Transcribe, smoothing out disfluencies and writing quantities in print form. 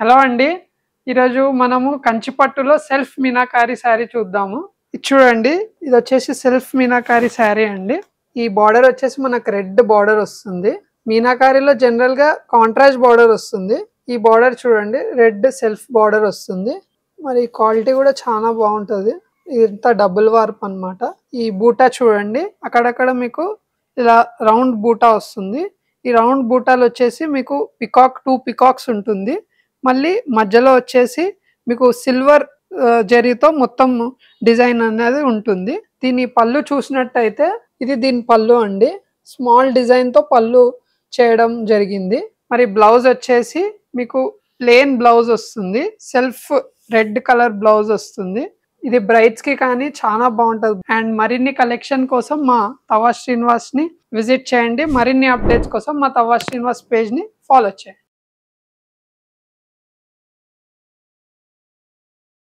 Hello అండి. ఈరోజు మనము కంచిపట్టులో సెల్ఫ్ మీనాకారి శారీ చూద్దాము. ఇది చూడండి, ఇది వచ్చేసి సెల్ఫ్ మీనాకారి శారీ అండి. ఈ బార్డర్ వచ్చేసి మనకు రెడ్ బార్డర్ వస్తుంది. మీనాకారిలో జనరల్ గా కాంట్రాస్ట్ బార్డర్ వస్తుంది. ఈ బార్డర్ చూడండి, రెడ్ సెల్ఫ్ బార్డర్ వస్తుంది. మరి క్వాలిటీ కూడా చాలా బాగుంటది. ఇదంతా డబుల్ వార్ప్ అన్నమాట. ఈ బూటా చూడండి, అక్కడక్కడ మీకు ఇలా రౌండ్ బూటా వస్తుంది. ఈ రౌండ్ బూటాలు వచ్చేసి మీకు టూ పికాక్స్ ఉంటుంది. మళ్ళీ మధ్యలో వచ్చేసి మీకు సిల్వర్ జరీతో మొత్తం డిజైన్ అనేది ఉంటుంది. దీని పళ్ళు చూసినట్టయితే ఇది దీని పళ్ళు అండి. స్మాల్ డిజైన్ తో పళ్ళు చేయడం జరిగింది. మరి బ్లౌజ్ వచ్చేసి మీకు ప్లెయిన్ బ్లౌజ్ వస్తుంది. సెల్ఫ్ రెడ్ కలర్ బ్లౌజ్ వస్తుంది. ఇది బ్రైడ్స్ కి కానీ చాలా బాగుంటది. అండ్ మరిన్ని కలెక్షన్ కోసం మా తవా శ్రీనివాస్ ని విజిట్ చేయండి. మరిన్ని అప్డేట్స్ కోసం మా తవా శ్రీనివాస్ పేజ్ ని ఫాలో చేయండి.